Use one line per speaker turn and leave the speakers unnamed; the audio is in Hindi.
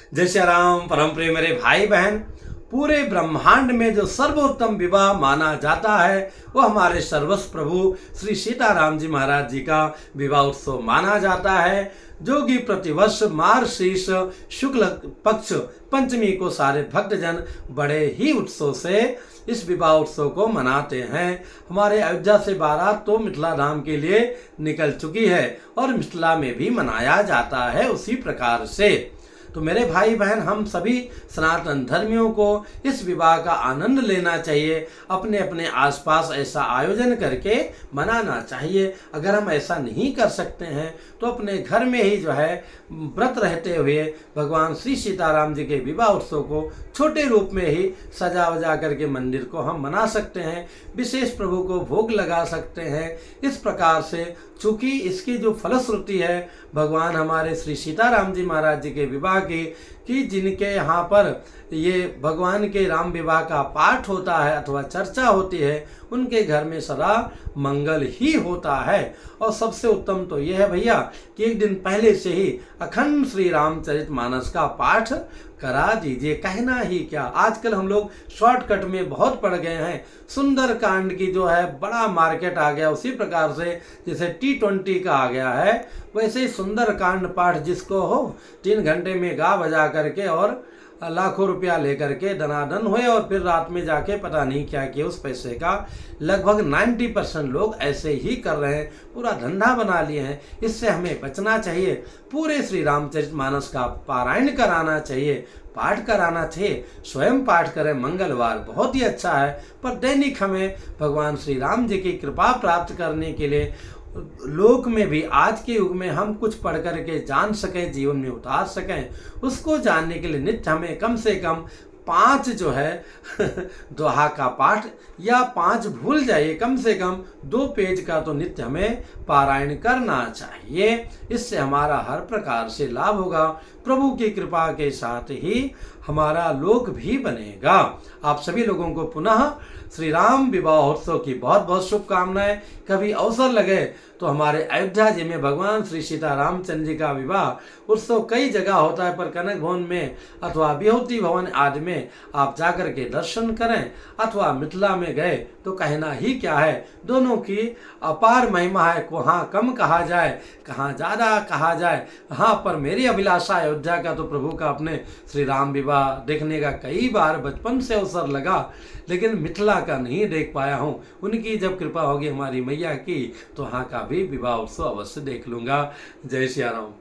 जय श्री राम। परम प्रिय मेरे भाई बहन, पूरे ब्रह्मांड में जो सर्वोत्तम विवाह माना जाता है वो हमारे सर्वस्व प्रभु श्री सीताराम जी महाराज जी का विवाह उत्सव माना जाता है, जो कि प्रतिवर्ष मार्गशीर्ष शुक्ल पक्ष पंचमी को सारे भक्तजन बड़े ही उत्सव से इस विवाह उत्सव को मनाते हैं। हमारे अयोध्या से बारात तो मिथिला धाम के लिए निकल चुकी है और मिथिला में भी मनाया जाता है उसी प्रकार से। तो मेरे भाई बहन, हम सभी सनातन धर्मियों को इस विवाह का आनंद लेना चाहिए, अपने अपने आसपास ऐसा आयोजन करके मनाना चाहिए। अगर हम ऐसा नहीं कर सकते हैं तो अपने घर में ही जो है व्रत रहते हुए भगवान श्री सीताराम जी के विवाह उत्सव को छोटे रूप में ही सजा वजा करके मंदिर को हम मना सकते हैं, विशेष प्रभु को भोग लगा सकते हैं। इस प्रकार से चूंकि इसकी जो फलश्रुति है भगवान हमारे श्री सीताराम जी महाराज जी के विवाह की, कि जिनके यहाँ पर ये भगवान के राम विवाह का पाठ होता है अथवा चर्चा होती है, उनके घर में सदा मंगल ही होता है। और सबसे उत्तम तो ये है भैया कि एक दिन पहले से ही अखंड श्री रामचरितमानस का पाठ करा दीजिए। कहना ही क्या, आजकल हम लोग शॉर्टकट में बहुत पड़ गए हैं। सुंदर कांड की जो है बड़ा मार्केट आ गया, उसी प्रकार से जैसे T20 का आ गया है, वैसे ही सुंदर कांड पाठ जिसको हो 3 घंटे में गा बजा करके और लाखों रुपया लेकर के दनादन हुए और फिर रात में जाके पता नहीं क्या किया उस पैसे का। लगभग 90% लोग ऐसे ही कर रहे हैं, पूरा धंधा बना लिए हैं। इससे हमें बचना चाहिए। पूरे श्री रामचरितमानस का पारायण कराना चाहिए, पाठ कराना चाहिए। स्वयं पाठ करें, मंगलवार बहुत ही अच्छा है, पर दैनिक हमें भगवान श्री राम जी की कृपा प्राप्त करने के लिए लोक में भी आज के युग में हम कुछ पढ़ करके जान सकें, जीवन में उतार सकें, उसको जानने के लिए नित्य हमें कम से कम 5 जो है दोहा का पाठ या 5 भूल जाइए, कम से कम 2 पेज का तो नित्य हमें पारायण करना चाहिए। इससे हमारा हर प्रकार से लाभ होगा। प्रभु की कृपा के साथ ही हमारा लोक भी बनेगा। आप सभी लोगों को पुनः श्री राम विवाहोत्सव की बहुत बहुत शुभकामनाएं। कभी अवसर लगे तो हमारे अयोध्या जी में भगवान श्री सीता रामचंद्र जी का विवाह उत्सव कई जगह होता है, पर कनक भवन में अथवा विभूति भवन आदि में आप जाकर के दर्शन करें, अथवा मिथिला में गए तो कहना ही क्या है। दोनों की अपार महिमा है, कहाँ कम कहा जाए, कहाँ ज़्यादा कहा जाए। हाँ, पर मेरी अभिलाषा अयोध्या का तो प्रभु का अपने श्री राम विवाह देखने का कई बार बचपन से अवसर लगा, लेकिन मिथिला का नहीं देख पाया हूँ। उनकी जब कृपा होगी हमारी मैया की तो वहाँ का भी विवाह उत्सव अवश्य देख लूँगा। जय श्री राम।